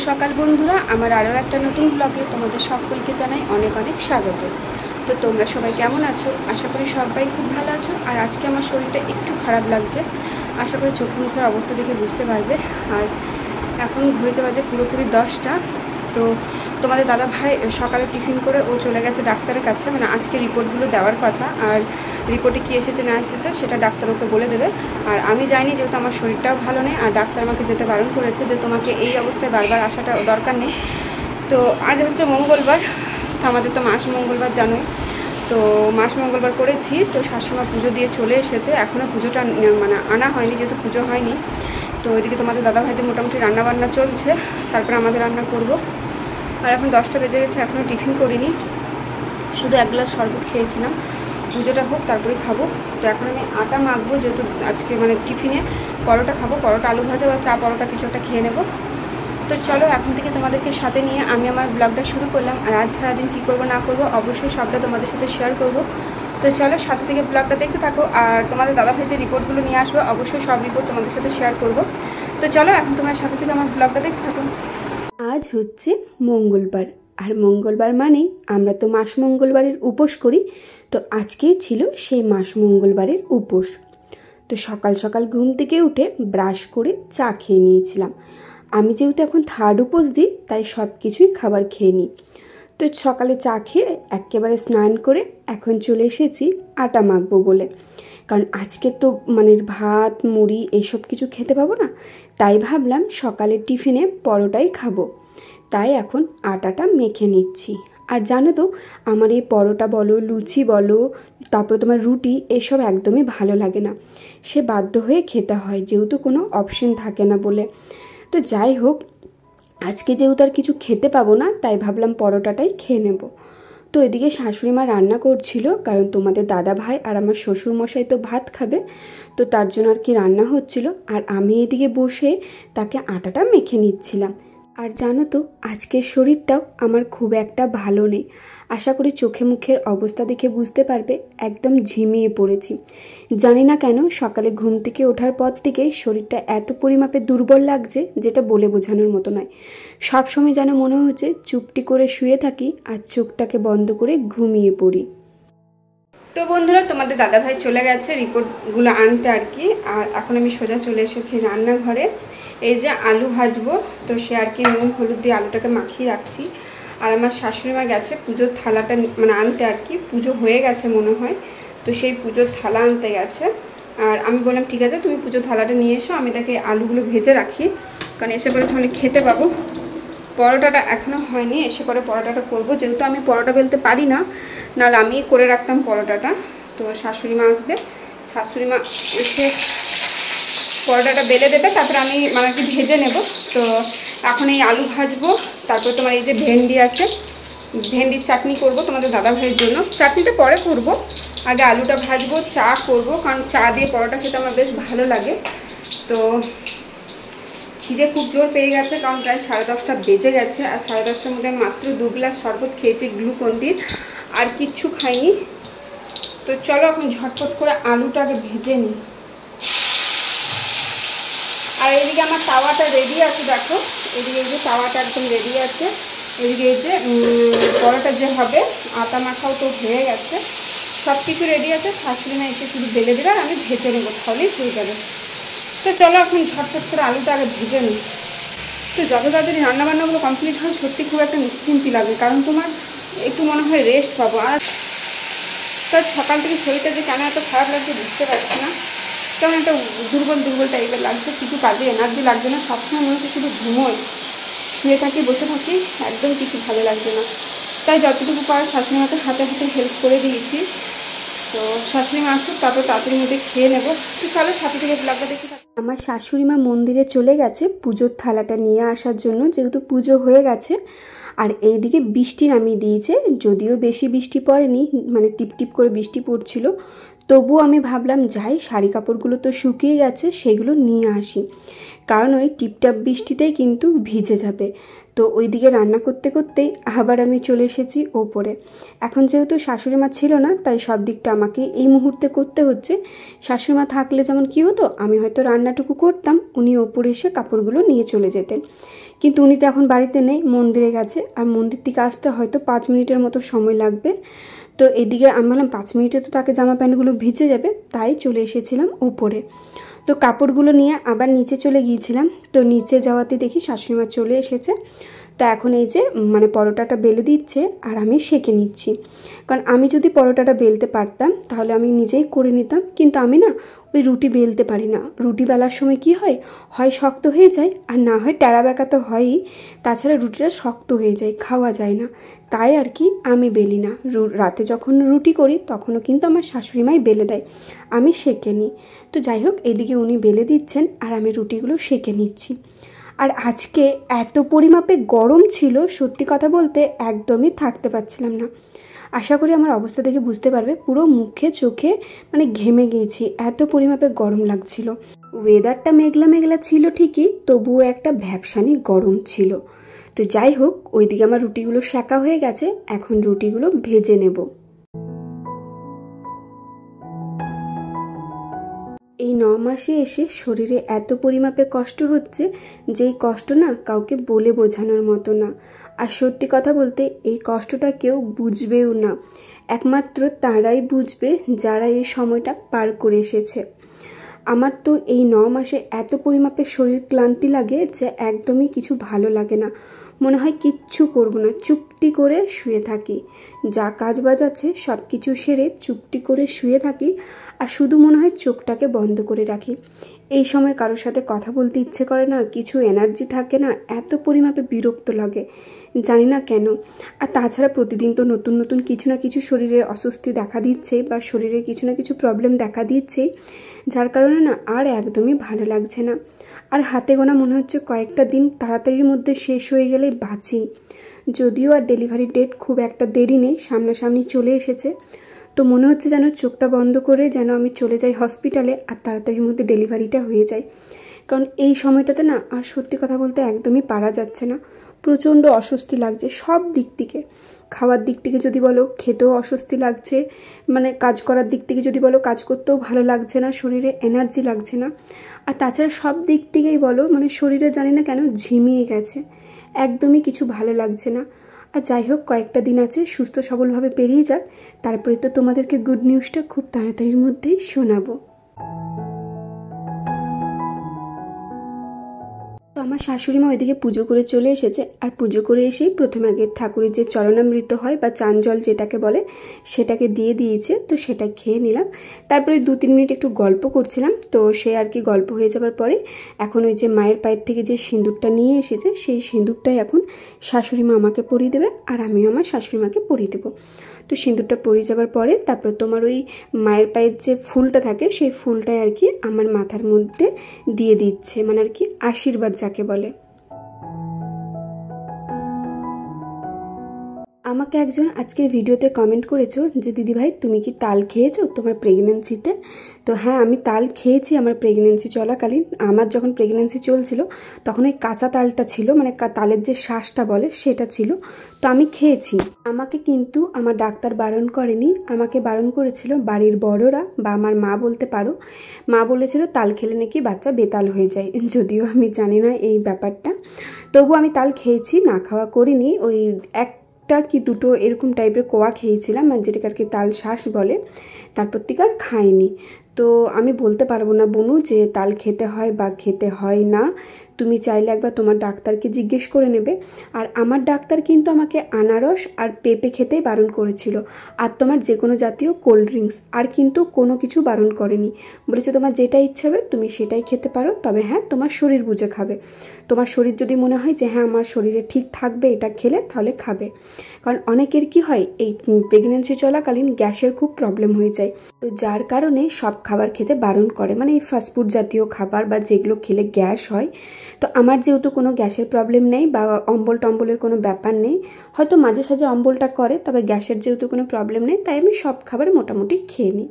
সকাল বন্ধুরা, আমার আরও একটা নতুন ব্লগে তোমাদের সকলকে জানাই অনেক অনেক স্বাগত। তো তোমরা সবাই কেমন আছো? আশা করি সবাই খুব ভালো আছো। আর আজকে আমার শরীরটা একটু খারাপ লাগছে, আশা করি চোখে মুখের অবস্থা দেখে বুঝতে পারবে। আর এখন ঘড়িতে বাজে পুরোপুরি 10টা। তো তোমাদের দাদা ভাই সকালে টিফিন করে ও চলে গেছে ডাক্তারের কাছে, মানে আজকে রিপোর্টগুলো দেওয়ার কথা, আর রিপোর্টে কী এসেছে না এসেছে সেটা ডাক্তার ওকে বলে দেবে। আর আমি যাইনি, যেহেতু আমার শরীরটাও ভালো নেই, আর ডাক্তার আমাকে যেতে বারণ করেছে যে তোমাকে এই অবস্থায় বারবার আসাটা দরকার নেই। তো আজ হচ্ছে মঙ্গলবার, আমাদের তো মাস মঙ্গলবার জানোই। তো মাস মঙ্গলবার করেছি, তো শাশুড়িমা পুজো দিয়ে চলে এসেছে, এখনও পুজোটা মানে আনা হয়নি, যেহেতু পুজো হয়নি। তো ওইদিকে তোমাদের দাদাভাইদের মোটামুটি রান্নাবান্না চলছে, তারপরে আমাদের রান্না করব। আর এখন 10টা বেজে গেছে, এখনও টিফিন করিনি, শুধু এক গ্লাস শরবত খেয়েছিলাম। পুজোটা হোক তারপরে খাবো। তো এখন আমি আটা মাখবো, যেহেতু আজকে মানে টিফিনে পরোটা খাবো, পরোটা আলু ভাজা বা চা পরোটা কিছু একটা খেয়ে নেবো। তো চলো এখন থেকে তোমাদেরকে সাথে নিয়ে আমি আমার ব্লগটা শুরু করলাম। আর আজ সারাদিন কী করবো না করবো অবশ্যই সবটা তোমাদের সাথে শেয়ার করব। তো চলো সাথে থেকে ব্লগটা দেখতে থাকো। আর তোমাদের দাদাভাই যে রিপোর্টগুলো নিয়ে আসবে অবশ্যই সব রিপোর্ট তোমাদের সাথে শেয়ার করব। তো চলো এখন তোমরা সাথে থেকে আমার ব্লগটা দেখতে থাকো। আজ হচ্ছে মঙ্গলবার, আর মঙ্গলবার মানেই আমরা তো মাস মঙ্গলবারের উপোস করি। তো আজকেই ছিল সেই মাস মঙ্গলবারের উপোস। তো সকাল সকাল ঘুম থেকে উঠে ব্রাশ করে চা খেয়ে নিয়েছিলাম। আমি যেহেতু এখন থার্ড উপোস দিই, তাই সব কিছুই খাবার খেয়ে নিই। তো সকালে চা খেয়ে একেবারে স্নান করে এখন চলে এসেছি আটা মাখবো বলে, কারণ আজকে তো মানে ভাত মুড়ি এইসব কিছু খেতে পাবো না, তাই ভাবলাম সকালের টিফিনে পরোটাই খাবো। তাই এখন আটাটা মেখে নিচ্ছি। আর জানো তো, আমার এই পরোটা বলো, লুচি বলো, তারপরে তোমার রুটি, এসব একদমই ভালো লাগে না, সে বাধ্য হয়ে খেতে হয়, যেহেতু কোনো অপশন থাকে না বলে। তো যাই হোক, আজকে যেহেতু আর কিছু খেতে পাবো না, তাই ভাবলাম পরোটাটাই খেয়ে নেব। তো এদিকে শাশুড়ি মা রান্না করছিল, কারণ তোমাদের দাদা ভাই আর আমার শ্বশুর মশাই তো ভাত খাবে, তো তার জন্য আর কি রান্না হচ্ছিল। আর আমি এদিকে বসে তাকে আটাটা মেখে নিচ্ছিলাম। আর জানো তো, আজকের শরীরটাও আমার খুব একটা ভালো নেই। আশা করি চোখে মুখের অবস্থা দেখে বুঝতে পারবে, একদম ঝিমিয়ে পড়েছি। জানি না কেন সকালে ঘুম থেকে ওঠার পর থেকে শরীরটা এত পরিমাপে দুর্বল লাগছে, যেটা বলে বোঝানোর মতো নয়। সবসময় যেন মনে হচ্ছে চুপটি করে শুয়ে থাকি আর চোখটাকে বন্ধ করে ঘুমিয়ে পড়ি। তো বন্ধুরা, তোমাদের দাদাভাই চলে গেছে রিপোর্টগুলো আনতে আর কি। আর এখন আমি সোজা চলে এসেছি রান্নাঘরে। এই যে আলু ভাজবো, তো সে আর কি নুন হলুদ দিয়ে আলুটাকে মাখিয়ে রাখছি। আর আমার শাশুড়ি মা গেছে পুজোর থালাটা মানে আনতে আর কি, পুজো হয়ে গেছে মনে হয়, তো সেই পুজোর থালা আনতে গেছে। আর আমি বললাম ঠিক আছে, তুমি পুজোর থালাটা নিয়ে এসো, আমি তাকে আলুগুলো ভেজে রাখি, কারণ এসে পরে তাহলে খেতে পাবো। পরোটাটা এখনও হয়নি, এসে পরে পরোটাটা করবো, যেহেতু আমি পরোটা বেলতে পারি না, নাহলে আমি করে রাখতাম পরোটাটা। তো শাশুড়ি মা আসবে, শাশুড়ি মা এসে পরোটাটা বেলে দেবে, তারপরে আমি মানে কি ভেজে নেব। তো এখন এই আলু ভাজবো, তারপর তোমার এই যে ভেন্ডি আছে, ভেন্ডির চাটনি করব তোমাদের দাদা ভাইয়ের জন্য। চাটনিটা পরে করব, আগে আলুটা ভাজবো, চা করব, কারণ চা দিয়ে পরোটা খেতে আমার বেশ ভালো লাগে। তো খিদে খুব জোর পেয়ে গেছে, কারণ প্রায় 10:30টা বেজে গেছে। আর 10:30টার মধ্যে মাত্র 2 গ্লাস শরবত খেয়েছি গ্লুকন্ডির, আর কিচ্ছু খাইনি। তো চলো এখন ঝটপট করে আলুটা আগে ভেজে নিই। আর এদিকে আমার তাওয়াটা রেডি আছে, দেখো এদিকে এই যে তাওয়াটা একদম রেডি আছে। এদিকে এই যে পরোটা যে হবে, আটা মাখাও তো হয়ে গেছে, সব কিছু রেডি আছে। শাশুড়ি মা এসে শুধু বেলে দেবে আর আমি ভেজে নেবো, তাহলেই হয়ে যাবে। তো চলো এখন ঝটপট করে আলুটা আগে ভেজে নিই। তো যত তাড়াতাড়ি রান্নাবান্নাগুলো কমপ্লিট হয় সত্যি খুব একটা নিশ্চিন্তি লাগে, কারণ তোমার একটু মনে হয় রেস্ট পাবো। আর তার সকাল থেকে শরীরটা যে কেন এত খারাপ লাগছে বুঝতে পারছি না, কেমন একটা দুর্বল দুর্বল টাইপের লাগছে, কিছু কাজে এনার্জি লাগছে না, সবসময় মনে হচ্ছে শুধু ঘুমোয়, শুয়ে থাকি বসে থাকি, একদম কিছু ভালো লাগছে না। তাই যতটুকু পারা শাশুড়ি মাকে হাতে হাতে হেল্প করে দিয়েছি। তো শাশুড়ি মা আসুক, তারপর তাড়াতাড়ির মধ্যে খেয়ে নেবো। তো চলো সাথে থেকে ব্লগটা দেখি। আমার শাশুড়ি মা মন্দিরে চলে গেছে পুজোর থালাটা নিয়ে আসার জন্য, যেহেতু পুজো হয়ে গেছে। আর এইদিকে বৃষ্টি নামিয়ে দিয়েছে, যদিও বেশি বৃষ্টি পড়েনি, মানে টিপটিপ করে বৃষ্টি পড়ছিল, তবুও আমি ভাবলাম যাই, শাড়ি কাপড়গুলো তো শুকিয়ে গেছে, সেগুলো নিয়ে আসি, কারণ ওই টিপটাপ বৃষ্টিতেই কিন্তু ভিজে যাবে। তো ওইদিকে রান্না করতে করতেই আবার আমি চলে এসেছি ওপরে। এখন যেহেতু শাশুড়ি মা ছিল না, তাই সব দিকটা আমাকে এই মুহূর্তে করতে হচ্ছে। শাশুড়ি মা থাকলে যেমন কী হতো, আমি হয়তো রান্নাটুকু করতাম, উনি ওপরে এসে কাপড়গুলো নিয়ে চলে যেতেন। কিন্তু উনি তো এখন বাড়িতে নেই, মন্দিরে গেছে, আর মন্দির থেকে আসতে হয়তো 5 মিনিটের মতো সময় লাগবে। তো এদিকে আমি বললাম 5 মিনিটে তো তাকে জামা প্যান্টগুলো ভিজে যাবে, তাই চলে এসেছিলাম উপরে। তো কাপড়গুলো নিয়ে আবার নিচে চলে গিয়েছিলাম। তো নিচে যাওয়াতে দেখি শাশুড়ি মা চলে এসেছে। তো এখন এই যে পরোটাটা বেলে দিচ্ছে আর আমি সেঁকে নিচ্ছি। কারণ আমি যদি পরোটাটা বেলতে পারতাম তাহলে আমি নিজেই করে নিতাম, কিন্তু আমি না ওই রুটি বেলতে পারি না। রুটি বেলার সময় কি হয়, হয় শক্ত হয়ে যায় আর না হয় টেরা বেঁকা তো হয়ই, তাছাড়া রুটিটা শক্ত হয়ে যায়, খাওয়া যায় না। তাই আর কি আমি বেলি না। রাতে যখন রুটি করি তখনও কিন্তু আমার শাশুড়ি মাই বেলে দেয়, আমি সেঁকে নিই। তো যাই হোক, এদিকে উনি বেলে দিচ্ছেন আর আমি রুটিগুলো সেঁকে নিচ্ছি। আর আজকে এত পরিমাপে গরম ছিল, সত্যি কথা বলতে একদমই থাকতে পারছিলাম না। আশা করি আমার অবস্থা দেখে বুঝতে পারবে, পুরো মুখে চোখে ঘেমে গিয়েছি, এত পরিমাপে গরম লাগছিল। ওয়েদারটা মেঘলা মেঘলা ছিল ঠিকই, তবুও একটা ভ্যাপসানি গরম ছিল। তো যাই হোক, ওইদিকে আমার রুটিগুলো সেঁকা হয়ে গেছে, এখন রুটিগুলো ভেজে নেব। এই 9 মাসে এসে শরীরে এত পরিমাপে কষ্ট হচ্ছে, যেই কষ্ট না কাউকে বলে বোঝানোর মতো না। আর সত্যি কথা বলতে এই কষ্টটা কেউ বুঝবেও না, একমাত্র তারাই বুঝবে যারা এই সময়টা পার করে এসেছে। আমার তো এই 9 মাসে এত পরিমাপে শরীর ক্লান্তি লাগে যে একদমই কিছু ভালো লাগে না, মনে হয় কিচ্ছু করব না, চুপটি করে শুয়ে থাকি। যা কাজ বাজ আছে সব কিছু সেরে চুপটি করে শুয়ে থাকি, আর শুধু মনে হয় চোখটাকে বন্ধ করে রাখি। এই সময় কারোর সাথে কথা বলতে ইচ্ছে করে না, কিছু এনার্জি থাকে না, এত পরিমাপে বিরক্ত লাগে, জানি না কেন। আর তাছাড়া প্রতিদিন তো নতুন নতুন কিছু না কিছু শরীরের অস্বস্তি দেখা দিচ্ছে বা শরীরে কিছু না কিছু প্রবলেম দেখা দিচ্ছে, যার কারণে না আর একদমই ভালো লাগছে না। আর হাতে গোনা মনে হচ্ছে কয়েকটা দিন তাড়াতাড়ির মধ্যে শেষ হয়ে গেলে বাঁচি। যদিও আর ডেলিভারি ডেট খুব একটা দেরি নেই, সামনাসামনি চলে এসেছে। তো মনে হচ্ছে যেন চোখটা বন্ধ করে যেন আমি চলে যাই হসপিটালে আর তাড়াতাড়ির মধ্যে ডেলিভারিটা হয়ে যায়। কারণ এই সময়টাতে না আর সত্যি কথা বলতে একদমই পারা যাচ্ছে না, প্রচণ্ড অস্বস্তি লাগছে সব দিক থেকে। খাওয়ার দিক থেকে যদি বলো, খেতেও অস্বস্তি লাগছে, কাজ করার দিক থেকে যদি বলো, কাজ করতেও ভালো লাগছে না, শরীরে এনার্জি লাগছে না। আর তাছাড়া সব দিক থেকেই বলো, শরীরে জানি না কেন ঝিমিয়ে গেছে, একদমই কিছু ভালো লাগছে না। আর যাই হোক, কয়েকটা দিন আছে, সুস্থ সবলভাবে পেরিয়ে যাক, তারপরে তো তোমাদেরকে গুড নিউজটা খুব তাড়াতাড়ির মধ্যেই শোনাবো। তো আমার শাশুড়ি মা ওইদিকে পুজো করে চলে এসেছে, আর পুজো করে এসেই প্রথমে আগে ঠাকুরের যে চরণামৃত হয় বা চান জল যেটাকে বলে, সেটাকে দিয়ে দিয়েছে। তো সেটা খেয়ে নিলাম, তারপরে 2-3 মিনিট একটু গল্প করছিলাম। তো সে আর কি গল্প হয়ে যাবার পরে এখন ওই যে মায়ের পায়ের থেকে যে সিঁদুরটা নিয়ে এসেছে, সেই সিঁদুরটাই এখন শাশুড়ি মা আমাকে পরিয়ে দেবে আর আমিও আমার শাশুড়ি মাকে পরিয়ে দেবো। তো সিঁদুরটা পরিয়ে যাবার পরে তারপর তোমার ওই মায়ের পায়ের যে ফুলটা থাকে, সেই ফুলটাই আর কি আমার মাথার মধ্যে দিয়ে দিচ্ছে, আর কি আশীর্বাদ যাকে বলে। আমাকে একজন আজকের ভিডিওতে কমেন্ট করেছো যে দিদিভাই তুমি কি তাল খেয়েছো তোমার প্রেগনেন্সিতে? তো হ্যাঁ, আমি তাল খেয়েছি আমার প্রেগনেন্সি চলাকালীন। আমার যখন প্রেগনেন্সি চলছিল তখন ওই কাঁচা তালটা ছিল, তালের যে শ্বাসটা বলে সেটা ছিল, তো আমি খেয়েছি। আমাকে কিন্তু আমার ডাক্তার বারণ করেনি, আমাকে বারণ করেছিল বাড়ির বড়রা বা আমার মা বলতে পারো। মা বলেছিল তাল খেলে নাকি বাচ্চা বেতাল হয়ে যায়, যদিও আমি জানি না এই ব্যাপারটা, তবু আমি তাল খেয়েছি, না খাওয়া করিনি। ওই একটা কি দুটো এরকম টাইপের কোয়া খেয়েছিলাম, যেটাকে আর কি তাল শ্বাস বলে, তারপর থেকে আর খাইনি। তো আমি বলতে পারবো না বনু যে তাল খেতে হয় বা খেতে হয় না, তুমি চাইলে একবার তোমার ডাক্তারকে জিজ্ঞেস করে নেবে। আর আমার ডাক্তার কিন্তু আমাকে আনারস আর পেঁপে খেতেই বারণ করেছিল, আর তোমার যে কোনো জাতীয় কোল্ড ড্রিঙ্কস, আর কিন্তু কোনো কিছু বারণ করেনি। বলেছে তোমার যেটা ইচ্ছা হবে তুমি সেটাই খেতে পারো, তবে হ্যাঁ তোমার শরীর বুঝে খাবে। তোমার শরীর যদি মনে হয় যে হ্যাঁ আমার শরীরে ঠিক থাকবে এটা খেলে, তাহলে খাবে। কারণ অনেকের কি হয়, এই প্রেগনেন্সি চলাকালীন গ্যাসের খুব প্রবলেম হয়ে যায়, তো যার কারণে সব খাবার খেতে বারণ করে, এই ফাস্টফুড জাতীয় খাবার বা যেগুলো খেলে গ্যাস হয়। তো আমার যেহেতু কোনো গ্যাসের প্রবলেম নেই বা অম্বল টম্বলের কোনো ব্যাপার নেই, হয়তো মাঝে সাঝে অম্বলটা করে, তবে গ্যাসের যেহেতু কোনো প্রবলেম নেই, তাই আমি সব খাবার মোটামুটি খেয়ে নিই।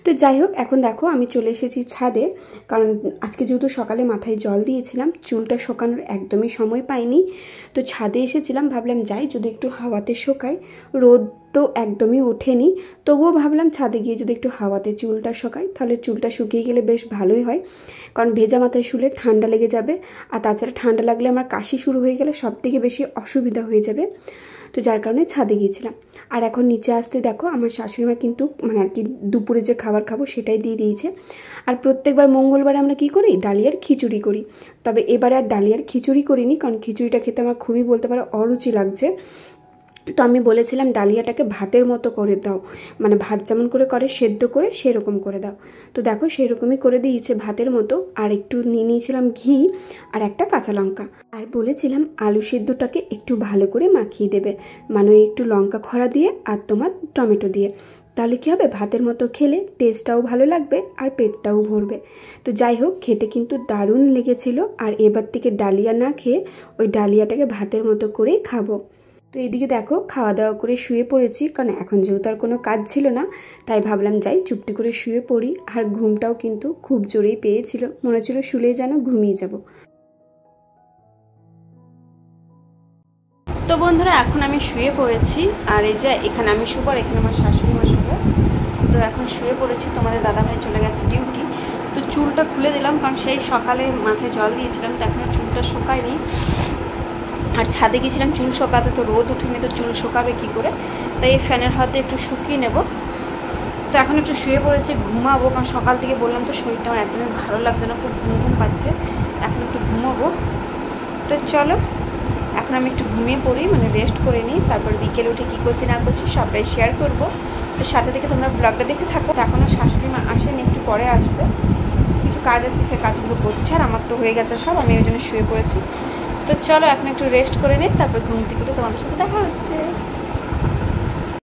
তো যাই হোক, এখন দেখো আমি চলে এসেছি ছাদে, কারণ আজকে যেহেতু সকালে মাথায় জল দিয়েছিলাম, চুলটা শোকানোর একদমই সময় পাইনি। তো ছাদে এসেছিলাম, ভাবলাম যাই যদি একটু হাওয়াতে শোকাই। রোদ তো একদমই ওঠেনি, তবুও ভাবলাম ছাদে গিয়ে যদি একটু হাওয়াতে চুলটা শোকাই তাহলে চুলটা শুকিয়ে গেলে বেশ ভালোই হয়, কারণ ভেজা মাথায় শুলে ঠান্ডা লেগে যাবে। আর তাছাড়া ঠান্ডা লাগলে আমার কাশি শুরু হয়ে গেলে সব থেকে বেশি অসুবিধা হয়ে যাবে। তো যার কারণে ছাদে গিয়েছিলাম। আর এখন নিচে আসতে দেখো আমার শাশুড়িমা কিন্তু মানে আর কি দুপুরে যে খাবার খাবো সেটাই দিয়ে দিয়েছে। আর প্রত্যেকবার মঙ্গলবারে আমরা কি করি, ডালিয়ার খিচুড়ি করি। তবে এবারে আর ডালিয়ার খিচুড়ি করিনি, কারণ খিচুড়িটা খেতে আমার খুবই বলতে পারো অরুচি লাগছে। তো আমি বলেছিলাম ডালিয়াটাকে ভাতের মতো করে দাও, মানে ভাত যেমন করে সেদ্ধ করে সেরকম করে দাও। তো দেখো সেরকমই করে দিয়েছে ভাতের মতো। আর একটু নিয়ে নিয়েছিলাম ঘি আর একটা কাঁচা লঙ্কা, আর বলেছিলাম আলু সেদ্ধটাকে একটু ভালো করে মাখিয়ে দেবে, মানে একটু লঙ্কা খড়া দিয়ে আর তোমার টমেটো দিয়ে। তাহলে কী হবে, ভাতের মতো খেলে টেস্টটাও ভালো লাগবে আর পেটটাও ভরবে। তো যাই হোক, খেতে কিন্তু দারুণ লেগেছিল। আর এবার থেকে ডালিয়া না খেয়ে ওই ডালিয়াটাকে ভাতের মতো করেই খাবো। তো এইদিকে দেখো খাওয়া দাওয়া করে শুয়ে পড়েছি, কারণ এখন যেহেতু আর কোনো কাজ ছিল না, তাই ভাবলাম যাই চুপটি করে শুয়ে পড়ি। আর ঘুমটাও কিন্তু খুব জোরেই পেয়েছিল, মনে হচ্ছিল শুলেই যেন ঘুমিয়ে যাব। তো বন্ধুরা এখন আমি শুয়ে পড়েছি, আর এই যে এখানে আমি শুবো, আর এখানে আমার শাশুড়ি মা শুবে। তো এখন শুয়ে পড়েছি, তোমাদের দাদাভাই চলে গেছে ডিউটি। তো চুলটা খুলে দিলাম, কারণ সেই সকালে মাথায় জল দিয়েছিলাম, তো এখনও চুলটা শুকায়নি। আর ছাদে গিয়েছিলাম চুল শোকাতে, তো রোদ উঠেনি, তো চুল শোকাবে কী করে, তাই এই ফ্যানের হাতে একটু শুকিয়ে নেব। তো এখন একটু শুয়ে পড়েছি, ঘুমাবো, কারণ সকাল থেকে বললাম তো শরীরটা আমার একদমই ভালো লাগছে না, খুব ঘুম পাচ্ছে। এখন একটু ঘুমাবো। তো চলো এখন আমি একটু ঘুমিয়ে পড়ি, মানে রেস্ট করে নিই, তারপর বিকেলে উঠে কী করছি না করছি সবটাই শেয়ার করব। তো সাথে থেকে তোমরা ব্লগটা দেখতে থাকো। এখনও শাশুড়ি মা আসেনি, একটু পরে আসবে, কিছু কাজ আছে সে কাজগুলো করছে। আর আমার তো হয়ে গেছে সব, আমি ওই জন্য শুয়ে পড়েছি। তো চলো এখন একটু রেস্ট করে নিই, তারপর ঘুম থেকে তোমাদের সাথে দেখা হচ্ছে।